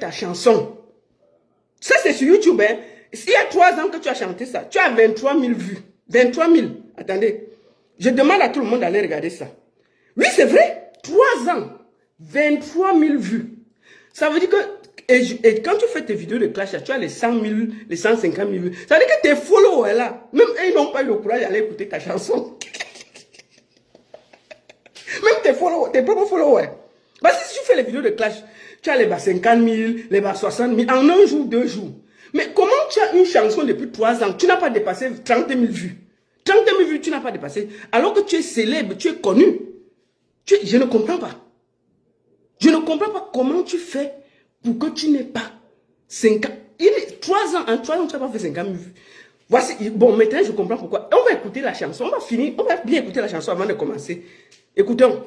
ta chanson. Ça, c'est sur YouTube. Hein. Il y a 3 ans que tu as chanté ça. Tu as 23 000 vues. 23 000. Attendez. Je demande à tout le monde d'aller regarder ça. Oui, c'est vrai. 3 ans. 23 000 vues. Ça veut dire que... Et quand tu fais tes vidéos de clash, tu as les 100 000, les 150 000 vues. Ça veut dire que tes followers là, même eux, ils n'ont pas eu le courage d'aller écouter ta chanson. Même tes followers, tes propres followers. Parce que si tu fais les vidéos de clash, tu as les bas 50 000, les bas 60 000, en un jour, 2 jours. Mais comment tu as une chanson depuis 3 ans, tu n'as pas dépassé 30 000 vues. 30 000 vues, tu n'as pas dépassé. Alors que tu es célèbre, tu es connu. Je ne comprends pas. Je ne comprends pas comment tu fais pour que tu n'aies pas 5 ans. 3 ans, en 3 ans, tu n'as pas fait 50 000 vues. Voici, bon, maintenant je comprends pourquoi. On va écouter la chanson, on va finir, on va bien écouter la chanson avant de commencer. Écoutons.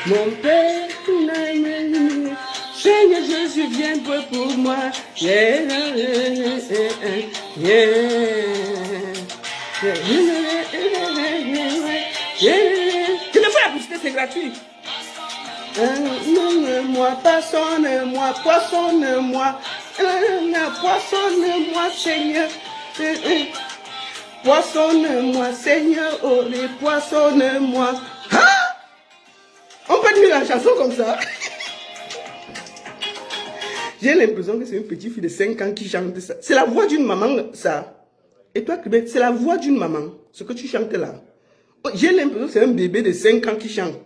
Mon Père, Seigneur Jésus, viens pour moi. Yeah, yeah, je te fais la publicité, c'est gratuit. Moi, poissonne-moi, poissonne-moi, poissonne-moi, Seigneur. Poissonne-moi, Seigneur, oh, poissonne-moi. Hein? On peut dire la chanson comme ça. J'ai l'impression que c'est une petite fille de 5 ans qui chante ça. C'est la voix d'une maman, ça. Et toi, c'est la voix d'une maman, ce que tu chantes là. J'ai l'impression que c'est un bébé de 5 ans qui chante.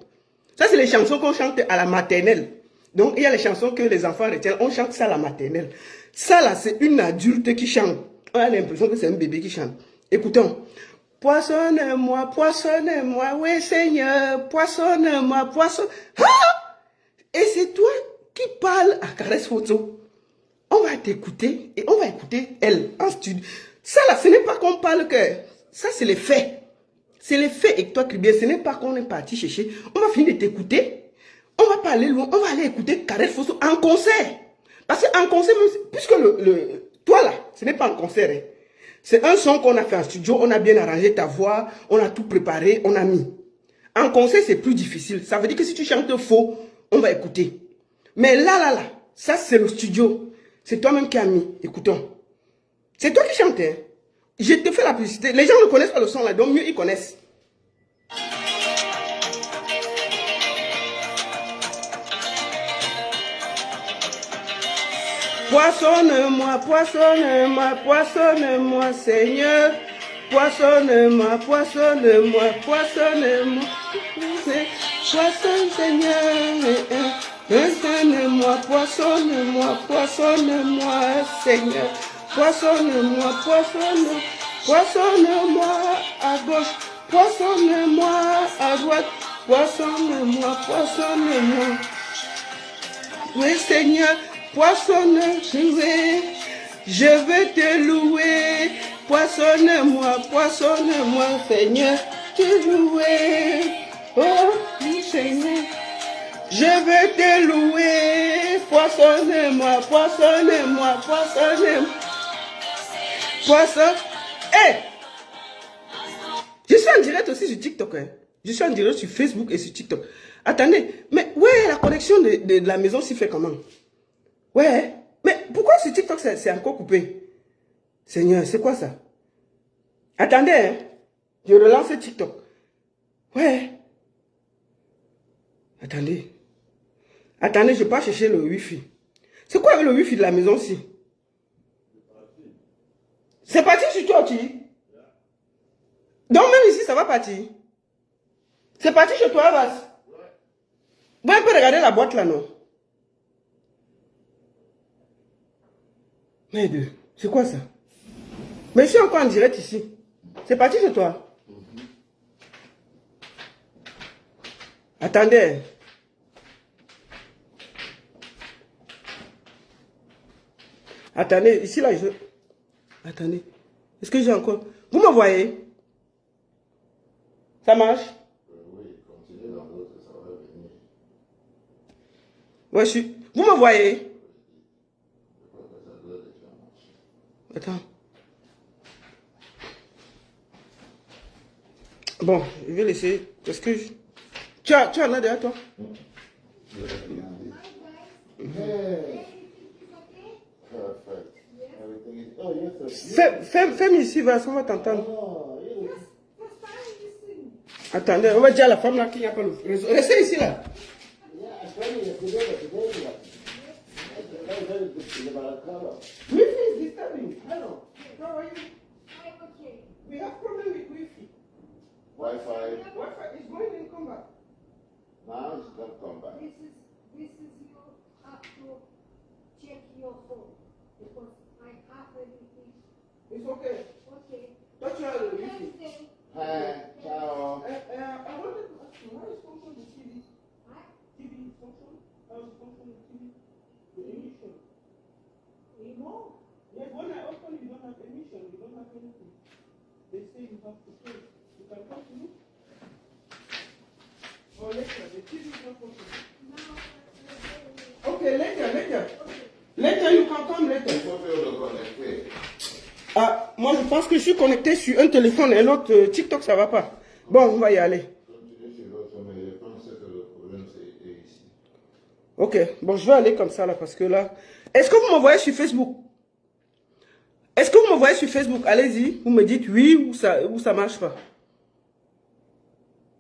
Ça, c'est les chansons qu'on chante à la maternelle. Donc, il y a les chansons que les enfants retiennent. On chante ça à la maternelle. Ça, là, c'est une adulte qui chante. On a l'impression que c'est un bébé qui chante. Écoutons. Poissonne-moi, poissonne-moi, oui, Seigneur. Poissonne-moi, poissonne. Ah! Et c'est toi qui parles à Caresse Photo. On va t'écouter et on va écouter elle en studio. Ça, là, ce n'est pas qu'on parle que... Ça, c'est les faits. C'est les faits. Et toi, Kribien, ce n'est pas qu'on est parti chercher. On va finir de t'écouter. On va pas aller loin. On va aller écouter Caresse Photo en concert. Parce qu'en concert, puisque toi, là, ce n'est pas un concert. Hein. C'est un son qu'on a fait en studio. On a bien arrangé ta voix. On a tout préparé. On a mis. En concert, c'est plus difficile. Ça veut dire que si tu chantes faux, on va écouter. Mais là, ça, c'est le studio. C'est toi-même qui as mis. Écoutons. C'est toi qui chantes. Hein. Je te fais la publicité. Les gens ne connaissent pas le son là, donc mieux ils connaissent. Poissonne-moi, poissonne-moi, poissonne-moi, Seigneur. Poissonne-moi, poissonne-moi, poissonne-moi. Poissonne, Seigneur. Poissonne-moi, poissonne-moi, poissonne-moi, Seigneur. Poissonne-moi, poissonne-moi, poissonne-moi à gauche, poissonne-moi à droite, poissonne-moi, poissonne-moi. Oui, Seigneur, poissonne, je veux te louer. Poissonne-moi, poissonne-moi, Seigneur, te louer. Oh, Seigneur, je veux te louer. Poissonne-moi, poissonne-moi, poissonne-moi. Poisson. Hey! Je suis en direct aussi sur TikTok. Hein. Je suis en direct sur Facebook et sur TikTok. Attendez, mais ouais, la connexion de la maison s'y fait comment? Ouais, mais pourquoi sur TikTok c'est encore coupé? Seigneur, c'est quoi ça? Attendez, hein. Je relance TikTok. Ouais. Attendez. Attendez, je pars chercher le Wi-Fi. C'est quoi le Wi-Fi de la maison-ci? C'est parti sur toi, tu. Donc même ici, ça va partir. C'est parti chez toi, Vas. Vous pouvez regarder la boîte là, non? Merde, c'est quoi ça? Mais je suis encore en direct ici. C'est parti chez toi. Attendez. Attendez, ici là, je... Attendez. Est-ce que j'ai encore... Vous me voyez? Ça marche? Oui, continuez dans l'autre, ça va venir. Ouais, je suis... Vous me voyez? Attends. Bon, je vais laisser... Parce que... Tu as là derrière toi? Perfect. Everything is. Oh, yes, sir. Fais ici, va, on va t'entendre. Oh, yes. Attendez, on va dire à la femme là qu'il n'y a pas le réseau. Restez ici là. Yeah, I told you yesterday, but today, like, that's very good thing about a color. Wi-Fi is disturbing. Hello. How are you? We have problem with Wi-Fi. Wi-Fi. Wi-Fi is going and come back. Now it's gonna come back. This is you have to check your phone because I have everything. It's okay. Okay. Touch your Wi-Fi. Wednesday. Hi, ciao. I wanted to ask you, how is function the TV? Huh? TV function? How is function the TV? The emission. Remote. Yes, when I open, you don't have emission, you don't have anything. They say you have to pay. You can come to me? Or later, the TV is not functioning. Now, Okay, later. Later, you can come later. Il faut faire le connecter. Ah, moi je pense que je suis connecté sur un téléphone et l'autre TikTok, ça va pas. Bon, on va y aller. Continuez sur l'autre, mais je pense que le problème c'est ici. Ok, bon, je vais aller comme ça là parce que là. Est-ce que vous m'envoyez sur Facebook? Est-ce que vous m'envoyez sur Facebook? Allez-y, vous me dites oui ou ça marche pas.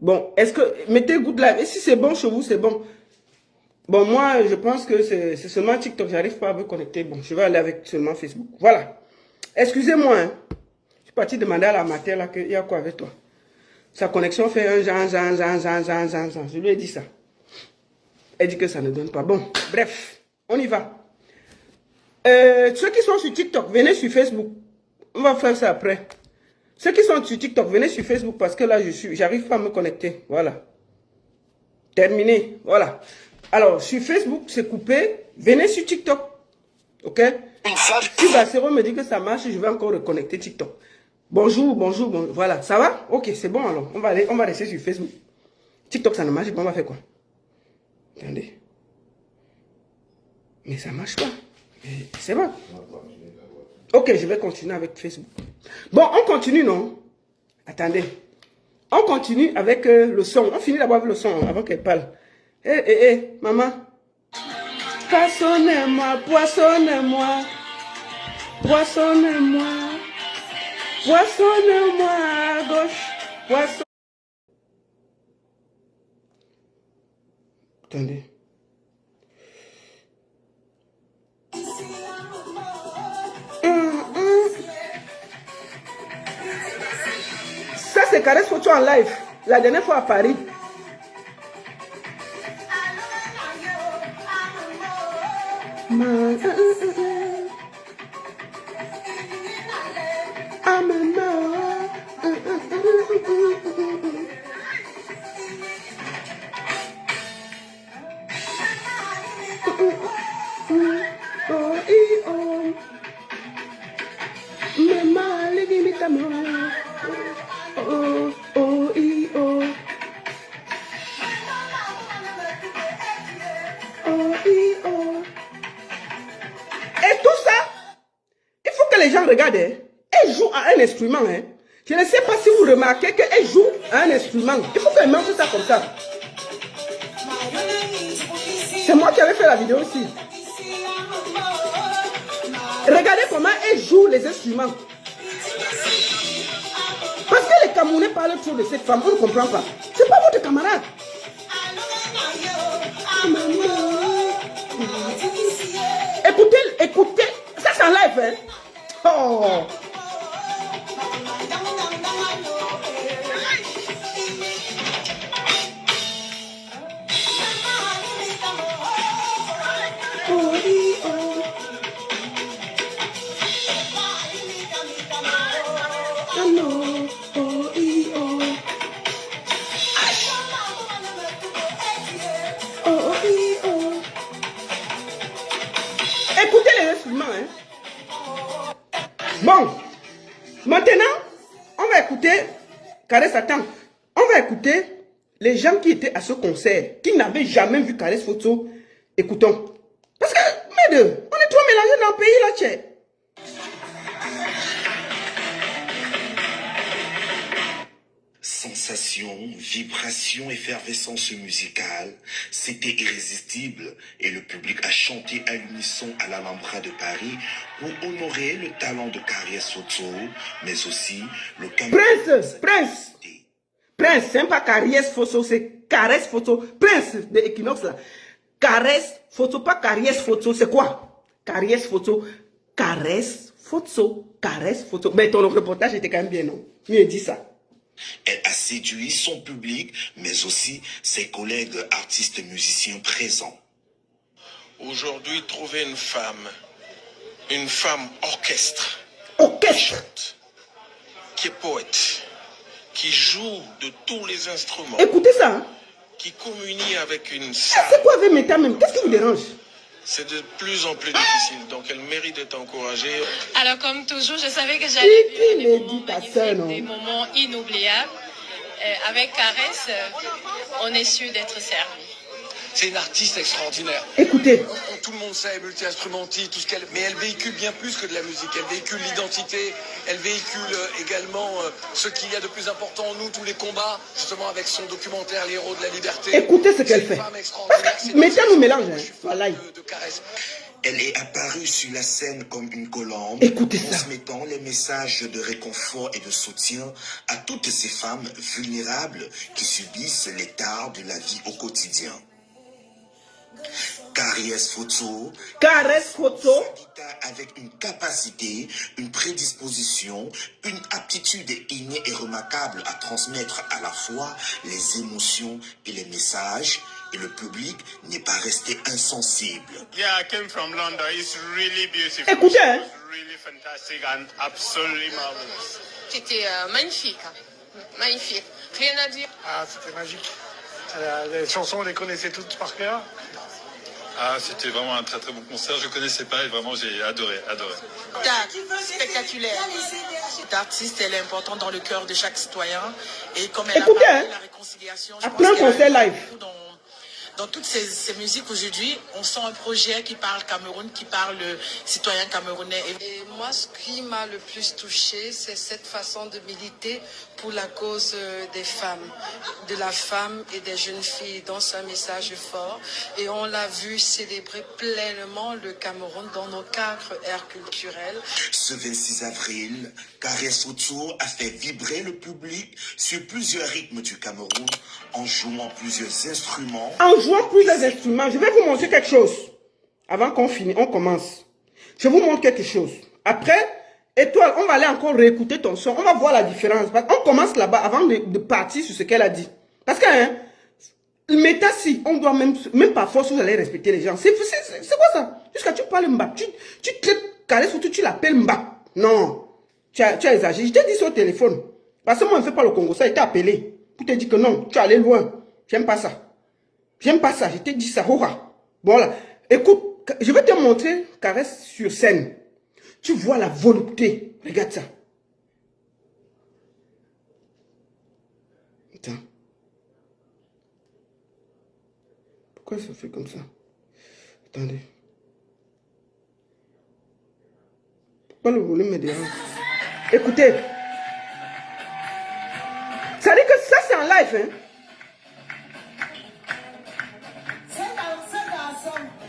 Bon, est-ce que. Mettez good live. Et si c'est bon chez vous, c'est bon. Bon, moi, je pense que c'est seulement TikTok. J'arrive pas à me connecter. Bon, je vais aller avec seulement Facebook. Voilà. Excusez-moi. Hein. Je suis parti demander à la mater là qu'il y a quoi avec toi. Sa connexion fait un genre. Je lui ai dit ça. Elle dit que ça ne donne pas. Bon, bref, on y va. Ceux qui sont sur TikTok, venez sur Facebook. On va faire ça après. Ceux qui sont sur TikTok, venez sur Facebook parce que là, j'arrive pas à me connecter. Voilà. Terminé. Voilà. Alors, sur Facebook, c'est coupé. Venez sur TikTok. Ok? Si Bassero me dit que ça marche, je vais encore reconnecter TikTok. Bonjour. Voilà. Ça va? Ok, c'est bon alors. On va rester sur Facebook. TikTok, ça ne marche pas. On va faire quoi? Attendez. Mais ça marche pas. C'est bon. Ok, je vais continuer avec Facebook. Bon, on continue, non? Attendez. On continue avec le son. On finit d'abord avec le son avant qu'elle parle. Maman. Poissonnez-moi, poissonnez-moi. Poissonnez-moi. Poissonnez-moi à gauche. Poissonnez-moi. Attendez. Ça, c'est Caresse Photo en live. La dernière fois à Paris. Et tout ça, il faut que les gens regardent. Elle joue à un instrument. Hein. Je ne sais pas si vous remarquez qu'elle joue à un instrument. Il faut qu'elle montre ça comme ça. C'est moi qui avais fait la vidéo aussi. Regardez comment elle joue les instruments. Parce que les Camerounais parlent trop de cette femme, on ne comprend pas. C'est pas votre camarade. Écoutez, ça c'est en live. Hein? Oh. Écoutez les instruments. Hein? Bon, maintenant, on va écouter Caresse, attends. On va écouter les gens qui étaient à ce concert, qui n'avaient jamais vu Caresse Photo. Écoutons. Parce que, mes deux, on est trop mélangés dans le pays là, tchè. Sensation, vibration, effervescence musicale, c'était irrésistible et le public a chanté à l'unisson à l'Alhambra de Paris pour honorer le talent de Carriès Photo, mais aussi le Prince, c'est pas Carriès Photo, c'est Caresse Photo. Prince de Equinox là. Caresse Photo, pas Carriès Photo, c'est quoi? Carriès Photo, Caresse Photo, Caresse Photo. Mais ton reportage était quand même bien, non? Mieux dit ça. Elle a séduit son public, mais aussi ses collègues artistes musiciens présents. Aujourd'hui, trouver une femme orchestre, qui est poète, qui joue de tous les instruments, Écoutez ça. Hein? qui communie avec une C'est salle, quoi avec Meta même? Qu'est-ce qui vous dérange? c'est de plus en plus difficile. Donc elle mérite d'être encouragée. Alors comme toujours, je savais que j'allais vivre des moments méditation, magnifiques, non? des moments inoubliables. Avec Caresse, on est sûr d'être servi. C'est une artiste extraordinaire. Écoutez. Tout le monde sait, multi-instrumentiste, tout ce qu'elle... Mais elle véhicule bien plus que de la musique. Elle véhicule l'identité. Elle véhicule également ce qu'il y a de plus important en nous, tous les combats, justement avec son documentaire Les Héros de la Liberté. Écoutez ce qu'elle fait. Parce que Meta nous mélange, hein. Voilà. De Caresse. Elle est apparue sur la scène comme une colombe, Écoutez ça. transmettant les messages de réconfort et de soutien à toutes ces femmes vulnérables qui subissent les tares de la vie au quotidien. Carriès Photo s'habita avec une capacité, une prédisposition, une aptitude innée et remarquable à transmettre à la fois les émotions et les messages, et le public n'est pas resté insensible. Yeah, I came from London. It's really beautiful. Écoutez, hein? It's really fantastic and absolutely marvelous. C'était magnifique, magnifique. Rien à dire. Ah, c'était magique. Les chansons, on les connaissait toutes par cœur. Ah, c'était vraiment un très très bon concert. Je connaissais pas et vraiment j'ai adoré. Spectaculaire. Cette artiste, elle est importante dans le cœur de chaque citoyen. Et comme elle Écoutez, a parlé hein? de la réconciliation, je Après un pense qu'il y a concert live. dans toutes ces musiques aujourd'hui, on sent un projet qui parle Cameroun, qui parle citoyen camerounais. Et moi, ce qui m'a le plus touché, c'est cette façon de militer pour la cause des femmes, de la femme et des jeunes filles, dans un message fort. Et on l'a vu célébrer pleinement le Cameroun dans nos 4 aires culturelles. Ce 26 avril, Carriès Photo a fait vibrer le public sur plusieurs rythmes du Cameroun en jouant plusieurs instruments. En jouant plusieurs instruments, je vais vous montrer quelque chose. Avant qu'on finisse, on commence. Je vous montre quelque chose. Après, Étoile, on va aller encore réécouter ton son. On va voir la différence. On commence là-bas avant de partir sur ce qu'elle a dit. Parce que, hein, le méta, si, on doit même par force, vous allez respecter les gens. C'est quoi ça? Jusqu'à tu parles Mbap. Tu traites Carriès Photo, tu l'appelles Mbap. Non. Tu as exagéré. Je t'ai dit ça au téléphone. Parce que moi, je ne fais pas le Congo. Ça, il t'a appelé. Pour te dire que non, tu es allé loin. J'aime pas ça. J'aime pas ça. Je t'ai dit ça. Voilà. Écoute, je vais te montrer Caresse sur scène. Tu vois la volupté. Regarde ça. Attends. Pourquoi ça fait comme ça? Attendez. Pourquoi le volume est dérange? Écoutez. Ça dit que ça c'est en live, hein?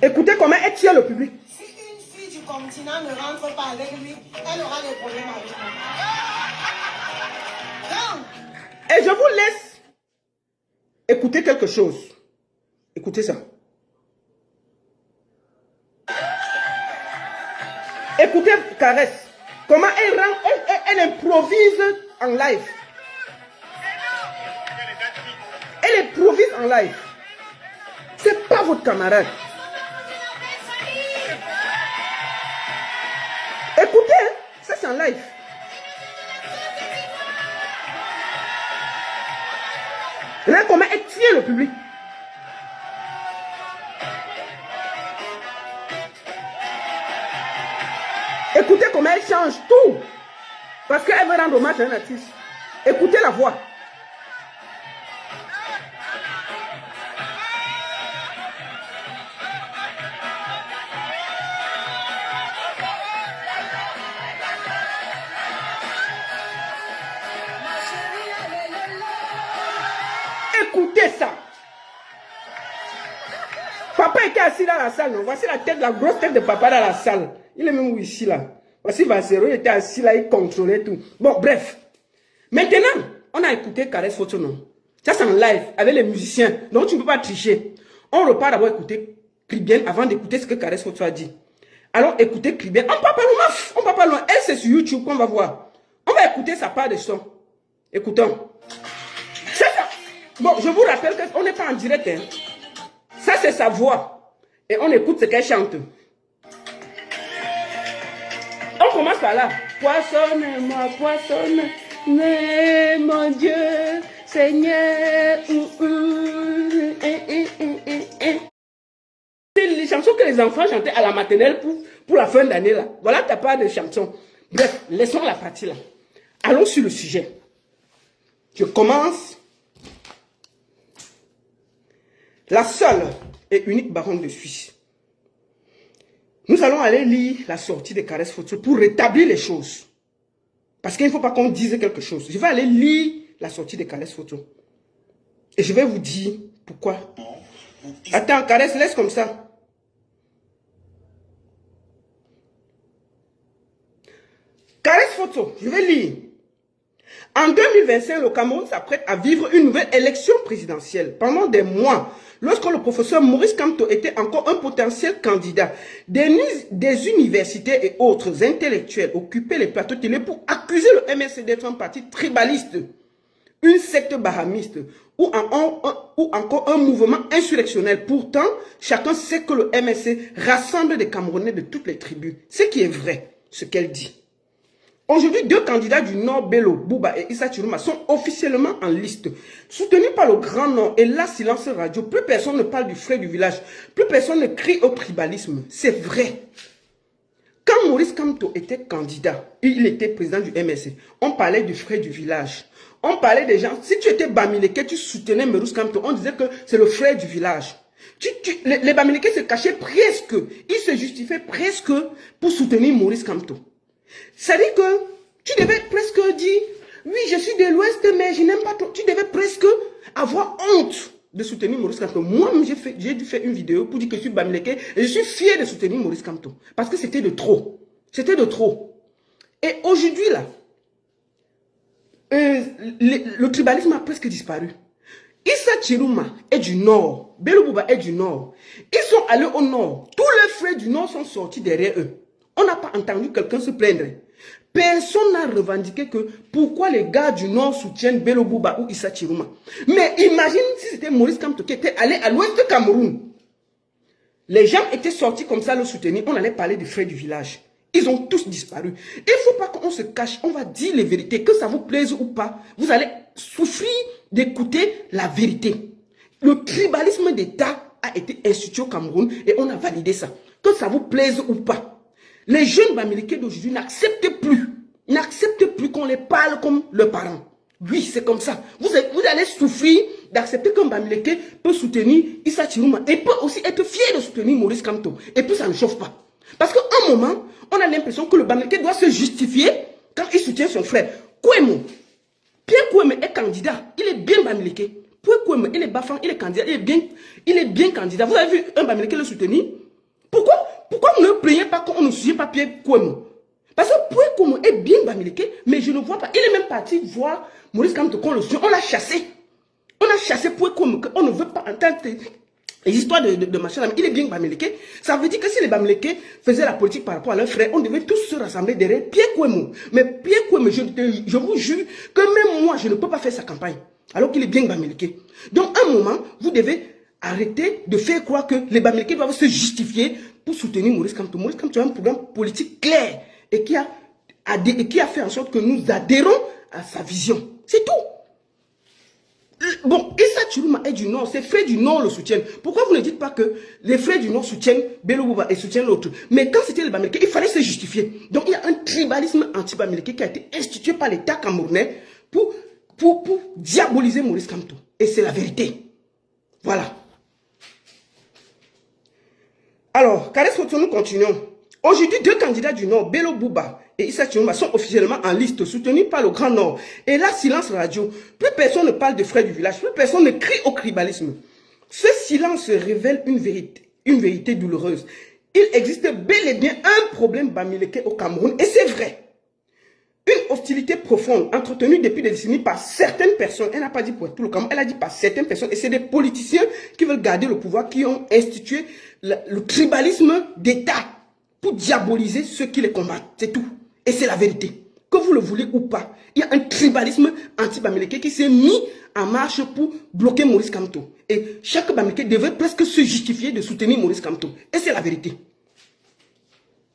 Écoutez comment elle tient le public. Si une fille du continent ne rentre pas avec lui, elle aura des problèmes avec moi. Donc, et je vous laisse écouter quelque chose. Écoutez ça. Écoutez Caresse. Comment elle improvise en live. Elle improvise en live. C'est pas votre camarade. Écoutez, hein, ça c'est en live. Regarde comment elle tient le public. Écoutez comment elle change tout. Parce qu'elle veut rendre hommage à un artiste. Écoutez la voix. Prenez ça. Papa était assis dans la salle, non? Voici la tête, la grosse tête de papa dans la salle. Il est même où ici, là. Voici Vassero, il était assis là, il contrôlait tout. Bon, bref. Maintenant, on a écouté Caresse Photo, non? Ça, c'est en live, avec les musiciens. Donc, tu ne peux pas tricher. On repart d'abord écouter Kribien avant d'écouter ce que Caresse Photo a dit. Alors, écoutez Kribien. On ne part pas loin, on ne part pas loin. Elle, c'est sur YouTube qu'on va voir. On va écouter sa part de son. Écoutons. C'est ça. Bon, je vous rappelle qu'on n'est pas en direct, hein. Ça, c'est sa voix. Et on écoute ce qu'elle chante. On commence par là. Poissonne-moi, poissonne, mon Dieu, Seigneur. C'est les chansons que les enfants chantaient à la maternelle pour la fin d'année, là. Voilà ta part de chansons. Bref, laissons la partie là. Allons sur le sujet. Je commence. La seule et unique baronne de Suisse. Nous allons aller lire la sortie de Caresse Photo pour rétablir les choses. Parce qu'il ne faut pas qu'on dise quelque chose. Je vais aller lire la sortie de Caresse Photo. Et je vais vous dire pourquoi. Attends, Caresse, laisse comme ça. Caresse Photo, je vais lire. En 2025, le Cameroun s'apprête à vivre une nouvelle élection présidentielle. Pendant des mois, lorsque le professeur Maurice Kamto était encore un potentiel candidat, des universités et autres intellectuels occupaient les plateaux télé pour accuser le MSC d'être un parti tribaliste, une secte bahamiste ou encore un mouvement insurrectionnel. Pourtant, chacun sait que le MSC rassemble des Camerounais de toutes les tribus. Ce qui est vrai, ce qu'elle dit. Aujourd'hui, 2 candidats du Nord, Bello Bouba et Issa Chiruma, sont officiellement en liste. Soutenus par le Grand Nord et la silence radio, plus personne ne parle du frère du village, plus personne ne crie au tribalisme. C'est vrai. Quand Maurice Kamto était candidat, il était président du MSC, on parlait du frère du village. On parlait des gens, si tu étais Bamileke, tu soutenais Maurice Kamto, on disait que c'est le frère du village. Les Bamileke se cachaient presque, ils se justifiaient presque pour soutenir Maurice Kamto. C'est-à-dire que tu devais presque dire, oui, je suis de l'Ouest, mais je n'aime pas trop. Tu devais presque avoir honte de soutenir Maurice Kamto. Moi-même, j'ai dû faire une vidéo pour dire que je suis Bamileke et je suis fier de soutenir Maurice Kamto. Parce que c'était de trop. C'était de trop. Et aujourd'hui, là, le tribalisme a presque disparu. Issa Chiruma est du Nord. Bello Bouba est du Nord. Ils sont allés au Nord. Tous les frères du Nord sont sortis derrière eux. On n'a pas entendu quelqu'un se plaindre. Personne n'a revendiqué que pourquoi les gars du Nord soutiennent Bello Bouba ou Issa Chiruma. Mais imagine si c'était Maurice Kamto qui était allé à l'ouest de Cameroun. Les gens étaient sortis comme ça le soutenir. On allait parler des frères du village. Ils ont tous disparu. Il ne faut pas qu'on se cache. On va dire les vérités. Que ça vous plaise ou pas, vous allez souffrir d'écouter la vérité. Le tribalisme d'État a été institué au Cameroun et on a validé ça. Que ça vous plaise ou pas. Les jeunes Bamileke d'aujourd'hui n'acceptent plus qu'on les parle comme leurs parents. Oui, c'est comme ça. Vous allez souffrir d'accepter qu'un Bamileke peut soutenir Issa Chiruma et peut aussi être fier de soutenir Maurice Kamto. Et puis ça ne chauffe pas. Parce qu'à un moment, on a l'impression que le Bamileke doit se justifier quand il soutient son frère. Kouemo, Pierre Kouemo est candidat. Il est bien Bamileke. Pierre Kouemo, il est Bafang, il est candidat. Il est bien candidat. Vous avez vu un Bamileke le soutenir? Pourquoi vous ne plaignez pas qu'on ne soutient pas Pierre Kouemo? Parce que Pierre Kouemo est bien Bamileke, mais je ne vois pas. Il est même parti voir Maurice Kamto qu'on le soutient. On l'a chassé. On a chassé Pierre Kouemo. On ne veut pas entendre les histoires de machin. Il est bien Bamileke. Ça veut dire que si les Bamileke faisaient la politique par rapport à leurs frères, on devait tous se rassembler derrière Pierre Kouemo. Mais Pierre Kouemo, je vous jure que même moi, je ne peux pas faire sa campagne. Alors qu'il est bien Bamileke. Donc, à un moment, vous devez arrêter de faire croire que les Bamileke doivent se justifier pour soutenir Maurice Kamto. Maurice Kamto a un programme politique clair et qui a fait en sorte que nous adhérons à sa vision. C'est tout. Bon, Issa Chiruma est du Nord, ses frères du Nord le soutiennent. Pourquoi vous ne dites pas que les frères du Nord soutiennent Bello Bouba et soutiennent l'autre? Mais quand c'était les Bamileke, il fallait se justifier. Donc il y a un tribalisme anti-Bamileke qui a été institué par l'État camerounais pour diaboliser Maurice Kamto. Et c'est la vérité. Voilà. Alors, Caresse Photo, nous continuons. Aujourd'hui, 2 candidats du Nord, Bello Bouba et Issa Tchiouma, sont officiellement en liste, soutenus par le Grand Nord. Et là, silence radio. Plus personne ne parle de frères du village, plus personne ne crie au tribalisme. Ce silence révèle une vérité douloureuse. Il existe bel et bien un problème bamileke au Cameroun, et c'est vrai. Une hostilité profonde, entretenue depuis des décennies par certaines personnes, elle n'a pas dit pour tout le Cameroun, elle a dit par certaines personnes, et c'est des politiciens qui veulent garder le pouvoir, qui ont institué le tribalisme d'État pour diaboliser ceux qui les combattent, c'est tout. Et c'est la vérité. Que vous le voulez ou pas, il y a un tribalisme anti-bamileke qui s'est mis en marche pour bloquer Maurice Kamto. Et chaque bamileke devrait presque se justifier de soutenir Maurice Kamto. Et c'est la vérité.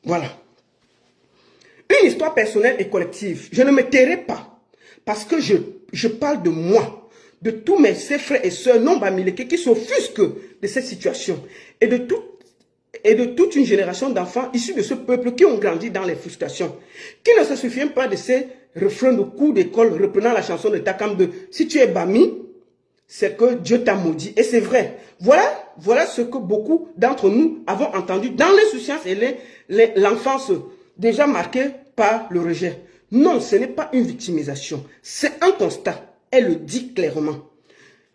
Voilà. Une histoire personnelle et collective. Je ne me tairai pas parce que je parle de moi, de tous mes frères et sœurs non bamileke qui s'offusquent de cette situation et de toute une génération d'enfants issus de ce peuple qui ont grandi dans les frustrations, qui ne se souviennent pas de ces refrains de cours d'école reprenant la chanson de Takam de « Si tu es Bami, c'est que Dieu t'a maudit ». Et c'est vrai. Voilà ce que beaucoup d'entre nous avons entendu dans l'insouciance et l'enfance déjà marquée par le rejet. Non, ce n'est pas une victimisation. C'est un constat. Elle le dit clairement.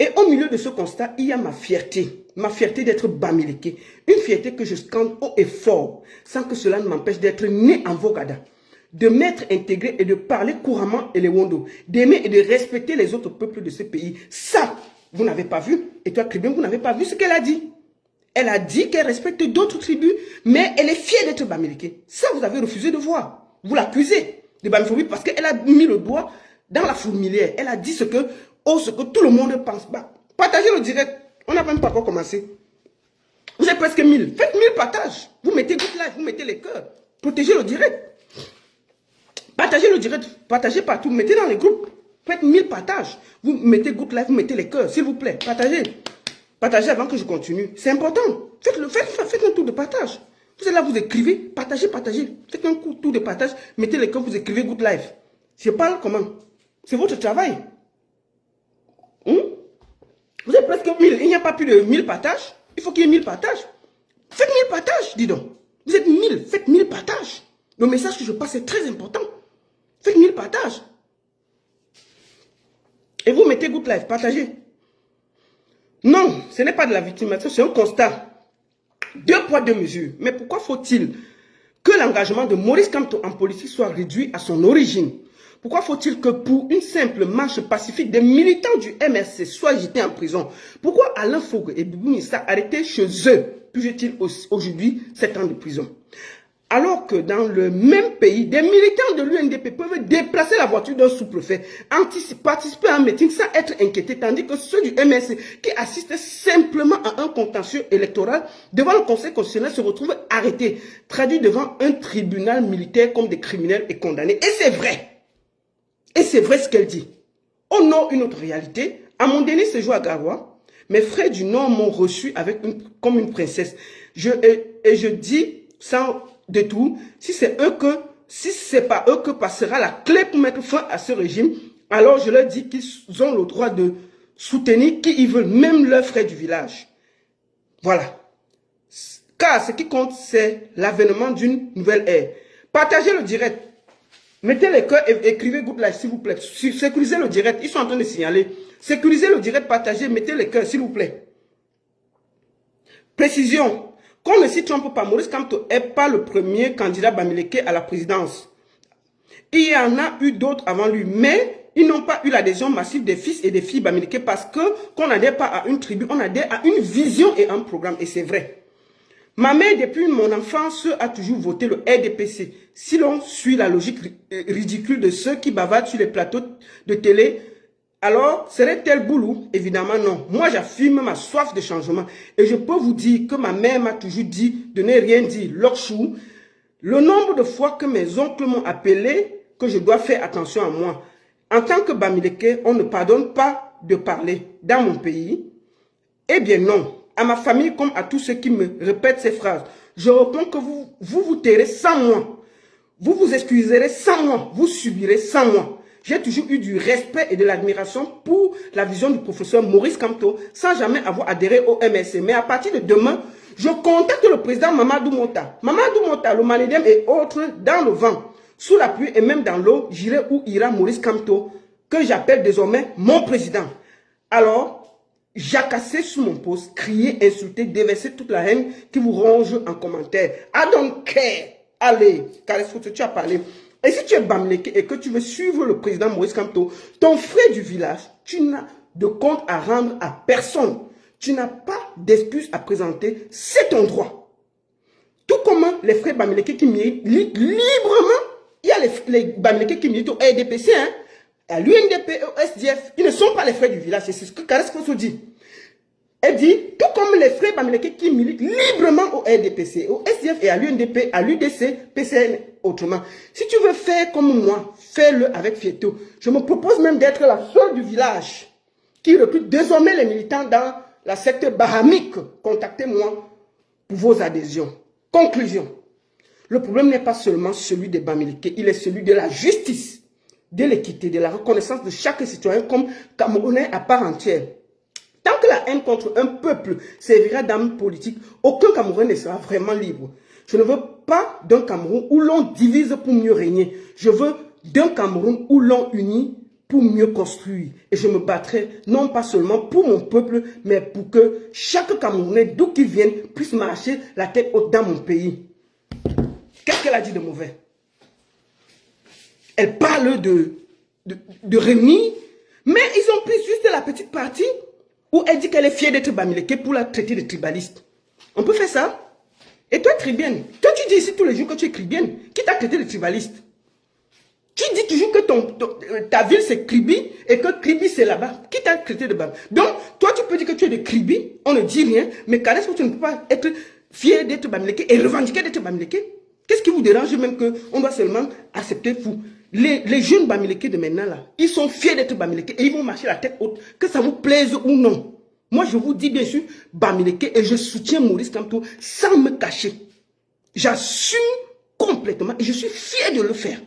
Et au milieu de ce constat, il y a ma fierté. Ma fierté d'être bamileke. Une fierté que je scande haut et fort, sans que cela ne m'empêche d'être né en Vogada. De m'être intégré et de parler couramment Elewondo. D'aimer et de respecter les autres peuples de ce pays. Ça, vous n'avez pas vu. Et toi, Tribune, vous n'avez pas vu ce qu'elle a dit. Elle a dit qu'elle respecte d'autres tribus, mais elle est fière d'être bamileke. Ça, vous avez refusé de voir. Vous l'accusez de bamiphobie parce qu'elle a mis le doigt dans la fourmilière. Elle a dit ce que tout le monde pense. Bah, partagez le direct. On n'a même pas encore commencé. Vous êtes presque 1000. Faites 1000 partages. Vous mettez good live, vous mettez les cœurs. Protégez le direct. Partagez le direct. Partagez partout. Mettez dans les groupes. Faites 1000 partages. Vous mettez good live, vous mettez les cœurs. S'il vous plaît, partagez. Partagez avant que je continue. C'est important. Faites un tour de partage. Vous êtes là, vous écrivez. Partagez. Faites un tour de partage. Mettez les cœurs, vous écrivez good live. Je parle comment? C'est votre travail. Vous êtes presque 1000. Il n'y a pas plus de 1000 partages. Il faut qu'il y ait 1000 partages. Faites 1000 partages, dis donc. Vous êtes 1000. Faites 1000 partages. Le message que je passe est très important. Faites 1000 partages. Et vous mettez good live. Partagez. Non, ce n'est pas de la victimisation, c'est un constat. 2 poids, 2 mesures. Mais pourquoi faut-il que l'engagement de Maurice Kamto en politique soit réduit à son origine? Pourquoi faut-il que pour une simple marche pacifique, des militants du MRC soient jetés en prison? Pourquoi Alain Fougue et Boubou Missa arrêtés chez eux purgent-ils aujourd'hui 7 ans de prison? Alors que dans le même pays, des militants de l'UNDP peuvent déplacer la voiture d'un sous-préfet, participer à un meeting sans être inquiétés, tandis que ceux du MRC qui assistent simplement à un contentieux électoral devant le Conseil constitutionnel se retrouvent arrêtés, traduits devant un tribunal militaire comme des criminels et condamnés. Et c'est vrai. Et c'est vrai ce qu'elle dit. Au Nord, une autre réalité. À mon dernier séjour à Garoua, mes frères du Nord m'ont reçu comme une princesse. Je dis sans détour, si c'est pas eux que passera la clé pour mettre fin à ce régime, alors je leur dis qu'ils ont le droit de soutenir qui ils veulent, même leurs frères du village. Voilà. Car ce qui compte, c'est l'avènement d'une nouvelle ère. Partagez le direct. Mettez les cœurs et écrivez good live, s'il vous plaît. Sécurisez le direct. Ils sont en train de signaler. Sécurisez le direct, partagez, mettez les cœurs, s'il vous plaît. Précision. Qu'on ne s'y trompe pas, Maurice Kamto n'est pas le premier candidat bamileke à la présidence. Il y en a eu d'autres avant lui, mais ils n'ont pas eu l'adhésion massive des fils et des filles bamileke parce qu'on n'adhère pas à une tribu, on adhère à une vision et un programme, et c'est vrai. Ma mère, depuis mon enfance, a toujours voté le RDPC. Si l'on suit la logique ridicule de ceux qui bavardent sur les plateaux de télé, alors serait-elle boulou? Évidemment non. Moi, j'affirme ma soif de changement. Et je peux vous dire que ma mère m'a toujours dit de ne rien dire. L'orchou, le nombre de fois que mes oncles m'ont appelé que je dois faire attention à moi. En tant que bamileke, on ne pardonne pas de parler dans mon pays. Eh bien non. À ma famille comme à tous ceux qui me répètent ces phrases, je réponds que vous tairez sans moi. Vous vous excuserez sans moi. Vous subirez sans moi. j'ai toujours eu du respect et de l'admiration pour la vision du professeur Maurice Kamto, sans jamais avoir adhéré au MSC. Mais à partir de demain, je contacte le président Mamadou Mota. Mamadou Mota, le Manedem et autres, dans le vent, sous la pluie et même dans l'eau, j'irai où ira Maurice Kamto, que j'appelle désormais mon président. Alors, jacasser sous mon poste, crier, insulter, déverser toute la haine qui vous ronge en commentaire. I don't care. Allez, Caresse Photo, tu as parlé. Et si tu es Bamileke et que tu veux suivre le président Maurice Kamto, ton frère du village, tu n'as de compte à rendre à personne. Tu n'as pas d'excuses à présenter, c'est ton droit. Tout comme les frères Bamileke qui militent librement, il y a les Bamileke qui militent au RDPC, hein, à l'UNDP, au SDF, ils ne sont pas les frères du village, c'est ce que Caresse Photo dit. Elle dit, tout comme les frères Bamileke qui militent librement au RDPC, au SDF et à l'UNDP, à l'UDC, PCN, autrement. Si tu veux faire comme moi, fais-le avec fierté. Je me propose même d'être la seule du village qui recrute désormais les militants dans la secte bahamique. Contactez-moi pour vos adhésions. Conclusion. Le problème n'est pas seulement celui des Bamileke, il est celui de la justice, de l'équité, de la reconnaissance de chaque citoyen comme Camerounais à part entière. Tant que la haine contre un peuple servira d'arme politique, aucun Camerounais ne sera vraiment libre. Je ne veux pas d'un Cameroun où l'on divise pour mieux régner. Je veux d'un Cameroun où l'on unit pour mieux construire. Et je me battrai non pas seulement pour mon peuple, mais pour que chaque Camerounais, d'où qu'il vienne, puisse marcher la tête haute dans mon pays. Qu'est-ce qu'elle a dit de mauvais? Elle parle de réunir, mais ils ont pris juste la petite partie où elle dit qu'elle est fière d'être Bamileke pour la traiter de tribaliste. On peut faire ça? Et toi, tribienne, toi tu dis ici tous les jours que tu es tribienne, qui t'a traité de tribaliste? Tu dis toujours que ta ville c'est Kribi et que Kribi c'est là-bas. Qui t'a traité de Bam? Donc, toi tu peux dire que tu es de Kribi, on ne dit rien, mais Caresse Photo, tu ne peux pas être fier d'être Bamileke et revendiquer d'être Bamileke. Qu'est-ce qui vous dérange même qu'on doit seulement accepter vous? Les jeunes Bamileke de maintenant là, ils sont fiers d'être Bamileke et ils vont marcher la tête haute, que ça vous plaise ou non. Moi je vous dis bien sûr Bamileke et je soutiens Maurice Kamto sans me cacher. J'assume complètement et je suis fier de le faire.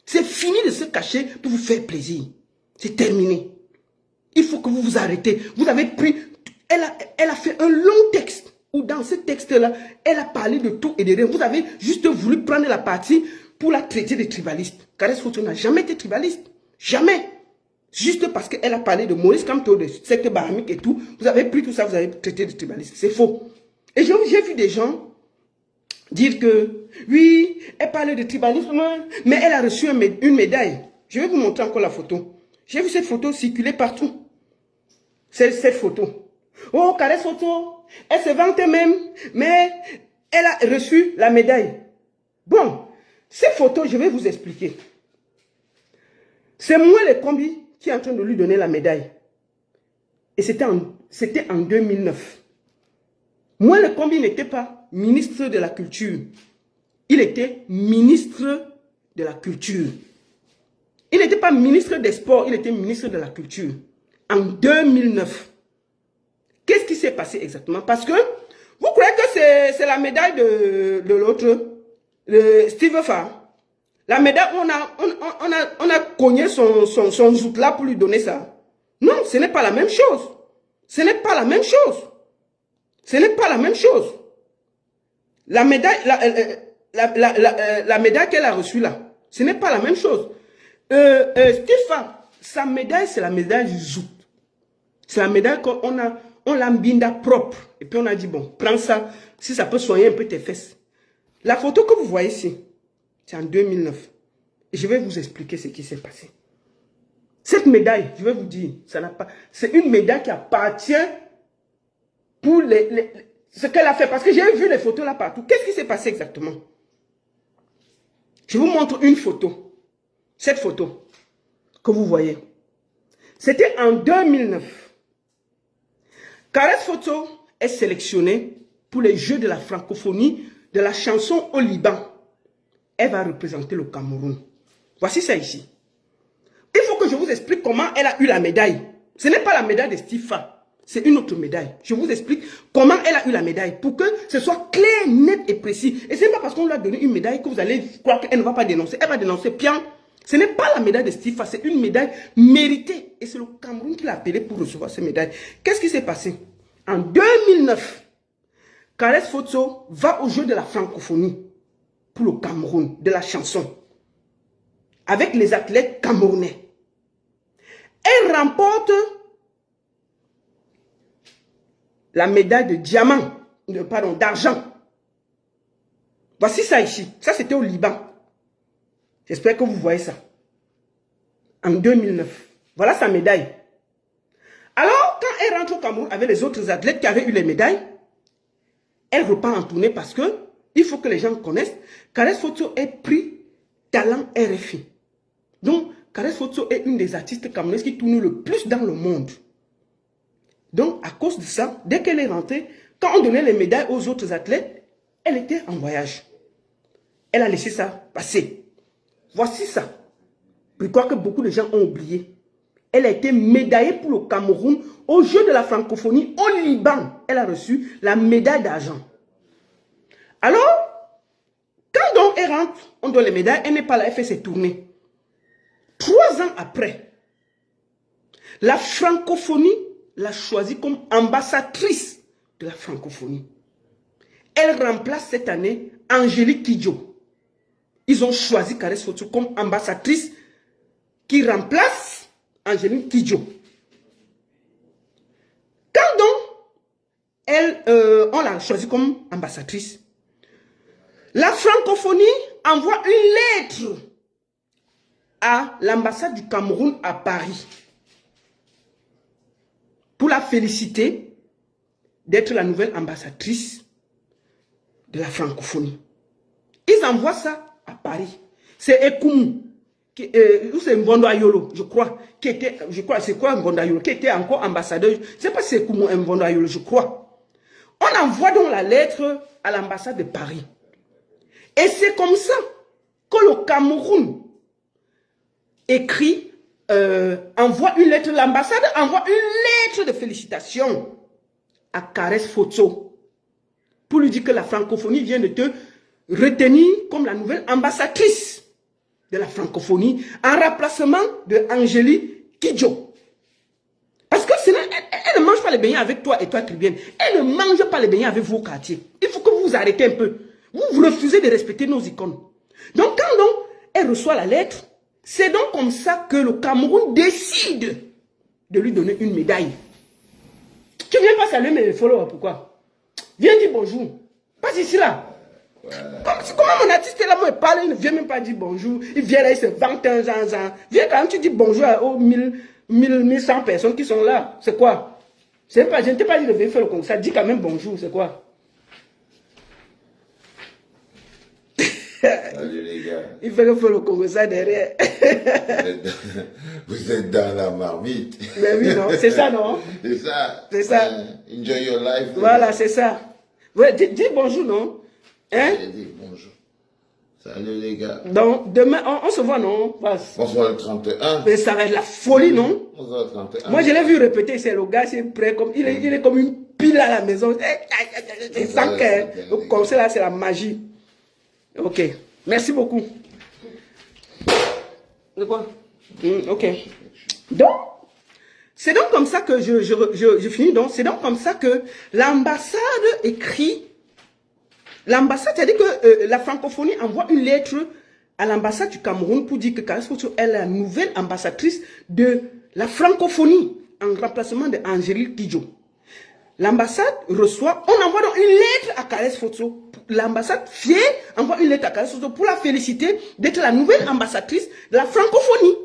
C'est fini de se cacher pour vous faire plaisir. C'est terminé. Il faut que vous vous arrêtez. Vous avez pris... Elle a fait un long texte où dans ce texte-là, elle a parlé de tout et de rien. Vous avez juste voulu prendre la partie pour la traiter de tribaliste. Caresse Photo n'a jamais été tribaliste. Jamais. Juste parce qu'elle a parlé de Maurice Kamto, de secte bahamique et tout. Vous avez pris tout ça, vous avez traité de tribaliste. C'est faux. Et j'ai vu des gens dire que, oui, elle parlait de tribalisme, mais elle a reçu une médaille. Je vais vous montrer encore la photo. J'ai vu cette photo circuler partout. C'est cette photo. Oh, Caresse Photo, elle se vantait même, mais elle a reçu la médaille. Bon, cette photo, je vais vous expliquer. C'est moi le combi qui est en train de lui donner la médaille. Et c'était en 2009. Moi, le combi n'était pas ministre de la Culture. Il était ministre de la Culture. Il n'était pas ministre des Sports, il était ministre de la Culture. En 2009. Qu'est-ce qui s'est passé exactement? Parce que vous croyez que c'est la médaille de l'autre, Steve Farr. La médaille, on a cogné son zout là pour lui donner ça. Non, ce n'est pas la même chose. Ce n'est pas la même chose. Ce n'est pas la même chose. La médaille, la médaille qu'elle a reçue là, ce n'est pas la même chose. Steve Farr, sa médaille, c'est la médaille du zout. C'est la médaille on l'a binda propre. Et puis on a dit, bon, prends ça, si ça peut soigner un peu tes fesses. La photo que vous voyez ici, c'est en 2009. Et je vais vous expliquer ce qui s'est passé. Cette médaille, je vais vous dire, ça n'a pas... C'est une médaille qui appartient pour ce qu'elle a fait. Parce que j'ai vu les photos là partout. Qu'est-ce qui s'est passé exactement? Je vous montre une photo. Cette photo que vous voyez. C'était en 2009. Caresse Photo est sélectionnée pour les Jeux de la francophonie de la chanson au Liban. Elle va représenter le Cameroun. Voici ça ici. Il faut que je vous explique comment elle a eu la médaille. Ce n'est pas la médaille de Steve Farr. C'est une autre médaille. Je vous explique comment elle a eu la médaille. Pour que ce soit clair, net et précis. Et ce n'est pas parce qu'on lui a donné une médaille que vous allez croire qu'elle ne va pas dénoncer. Elle va dénoncer. Bien, Ce n'est pas la médaille de Stifa, c'est une médaille méritée. Et c'est le Cameroun qui l'a appelé pour recevoir cette médaille. Qu'est-ce qui s'est passé? En 2009, Caresse Photo va au jeu de la francophonie pour le Cameroun, de la chanson, avec les athlètes camerounais. Elle remporte la médaille de diamant, pardon, d'argent. Voici ça ici. Ça, c'était au Liban. J'espère que vous voyez ça. En 2009. Voilà sa médaille. Alors, quand elle rentre au Cameroun avec les autres athlètes qui avaient eu les médailles, elle repart en tournée parce que il faut que les gens connaissent. Caresse Photo est prix talent RFI. Donc, Caresse Photo est une des artistes camerounaises qui tourne le plus dans le monde. Donc, à cause de ça, dès qu'elle est rentrée, quand on donnait les médailles aux autres athlètes, elle était en voyage. Elle a laissé ça passer. Voici ça. Je crois que beaucoup de gens ont oublié. Elle a été médaillée pour le Cameroun au jeu de la francophonie au Liban. Elle a reçu la médaille d'argent. Alors, quand donc elle rentre, on donne les médailles, elle n'est pas là, elle fait ses tournées. 3 ans après, la francophonie l'a choisie comme ambassadrice de la francophonie. Elle remplace cette année Angélique Kidjo. Ils ont choisi Caresse Photo comme ambassadrice qui remplace Angélique Kidjo. Quand donc on l'a choisie comme ambassadrice, la francophonie envoie une lettre à l'ambassade du Cameroun à Paris pour la féliciter d'être la nouvelle ambassadrice de la francophonie. Ils envoient ça à Paris. C'est Ekoumou, ou c'est Mbondo Ayolo, je crois, qui était, c'est quoi Mbondo Ayolo, qui était encore ambassadeur, je ne sais pas si c'est Ekoumou Mbondo Ayolo, je crois. On envoie donc la lettre à l'ambassade de Paris. Et c'est comme ça que le Cameroun écrit, envoie une lettre, l'ambassade envoie une lettre de félicitations à Caresse Photo pour lui dire que la francophonie vient de te retenir comme la nouvelle ambassadrice de la francophonie en remplacement de Angélique Kidjo. Parce que sinon, elle ne mange pas les beignets avec toi et toi, Tribienne. Elle ne mange pas les beignets avec vos quartiers. Il faut que vous vous arrêtez un peu. Vous refusez de respecter nos icônes. Donc, quand donc, elle reçoit la lettre, c'est donc comme ça que le Cameroun décide de lui donner une médaille. Tu viens pas saluer mes followers, pourquoi? Viens dire bonjour. Passe ici là. Comment mon artiste est là, moi il parle, il ne vient même pas dire bonjour. Il vient là, il se vante un genre. Viens quand même, tu dis bonjour aux 1100 personnes qui sont là. C'est quoi? Je ne t'ai pas dit de venir faire le concours. Ça dit quand même bonjour, c'est quoi? Salut les gars. Il fait le concours ça derrière. Vous êtes dans la marmite. Mais oui, non, c'est ça, non? C'est ça. C'est ça. Enjoy your life. Voilà, c'est ça. Ouais, dis bonjour, non? Hein? J'ai dit bonjour. Salut les gars. Donc, demain, on se voit, non? Bonsoir le 31. Mais ça va être la folie, non? Bonsoir le 31. Moi, je l'ai vu répéter, c'est le gars, c'est prêt, comme, il est comme une pile à la maison. Il sent que le concert là, c'est la magie. Ok. Merci beaucoup. De quoi? Ok. Donc, c'est donc comme ça que je finis. Donc, c'est donc comme ça que l'ambassade écrit. L'ambassade, c'est-à-dire que la francophonie envoie une lettre à l'ambassade du Cameroun pour dire que Caresse Photo est la nouvelle ambassadrice de la francophonie en remplacement de Angélique Kidjo. L'ambassade reçoit, on envoie donc une lettre à Caresse Photo. L'ambassade fière envoie une lettre à Caresse Photo pour la féliciter d'être la nouvelle ambassadrice de la francophonie.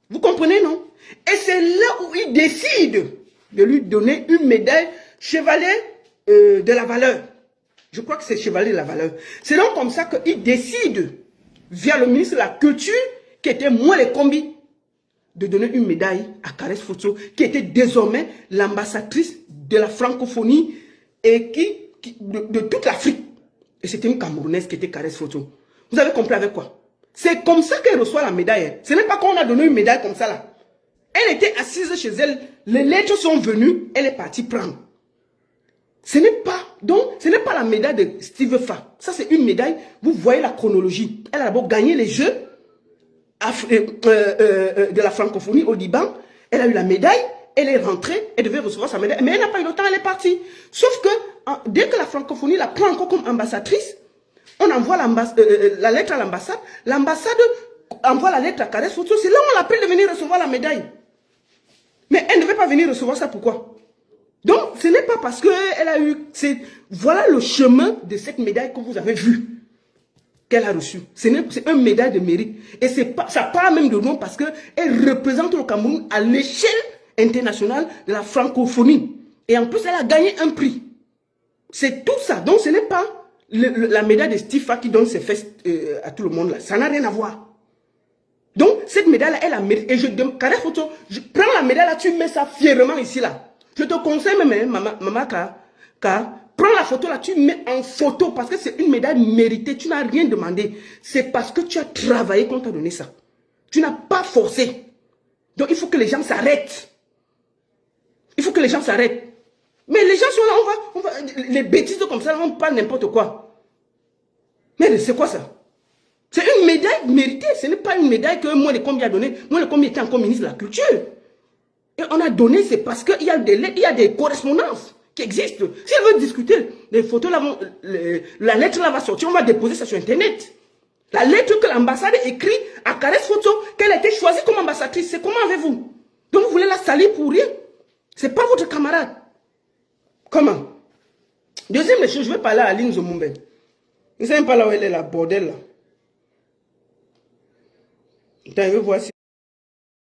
Vous comprenez, non? Et c'est là où il décide de lui donner une médaille chevalier de la valeur. Je crois que c'est chevalier de la valeur. C'est donc comme ça qu'il décide, via le ministre de la Culture, qui était moins les combis, de donner une médaille à Caresse Photo, qui était désormais l'ambassadrice de la francophonie et de toute l'Afrique. Et c'était une Camerounaise qui était Caresse Photo. Vous avez compris avec quoi? C'est comme ça qu'elle reçoit la médaille. Ce n'est pas qu'on a donné une médaille comme ça là. Elle était assise chez elle, les lettres sont venues, elle est partie prendre. Ce n'est pas la médaille de Steve Fa. Ça, c'est une médaille. Vous voyez la chronologie. Elle a d'abord gagné les Jeux. de la francophonie au Liban. Elle a eu la médaille, elle est rentrée, elle devait recevoir sa médaille, mais elle n'a pas eu le temps, elle est partie. Sauf que, dès que la francophonie la prend encore comme ambassadrice, on envoie la lettre à l'ambassade, l'ambassade envoie la lettre à Caresse Photo, c'est là où on l'appelle de venir recevoir la médaille. Mais elle ne veut pas venir recevoir ça, pourquoi? Donc, ce n'est pas parce qu'elle a eu... Voilà le chemin de cette médaille que vous avez vu, qu'elle a reçue. C'est une médaille de mérite. Et ça parle même de nom parce qu'elle représente le Cameroun à l'échelle internationale de la francophonie. Et en plus, elle a gagné un prix. C'est tout ça. Donc, ce n'est pas la médaille de Stifa qui donne ses fesses à tout le monde là. Ça n'a rien à voir. Donc, cette médaille-là, elle a mérité. Et je demande, Caresse Photo, je prends la médaille là, tu mets ça fièrement ici là. Je te conseille même, maman, prends la photo là, tu mets en photo parce que c'est une médaille méritée. Tu n'as rien demandé. C'est parce que tu as travaillé qu'on t'a donné ça. Tu n'as pas forcé. Donc, il faut que les gens s'arrêtent. Il faut que les gens s'arrêtent. Mais les gens sont là, les bêtises comme ça, on parle n'importe quoi. Mais c'est quoi ça? C'est une médaille méritée. Ce n'est pas une médaille que moi, le combi a donné. Moi, le combi était encore ministre de la Culture. Et on a donné, c'est parce qu'il y a des lettres, il y a des correspondances qui existent. Si elle veut discuter, les photos là, la lettre là va sortir, on va déposer ça sur Internet. La lettre que l'ambassade écrit à Caresse Photo, qu'elle a été choisie comme ambassadrice, c'est comment avez-vous? Donc vous voulez la salir pour rien? C'est pas votre camarade. Comment? Deuxième chose, je vais parler à Aline Zomumbe. Vous ne savez pas là où elle est, la bordel là. Attends, je vais voir si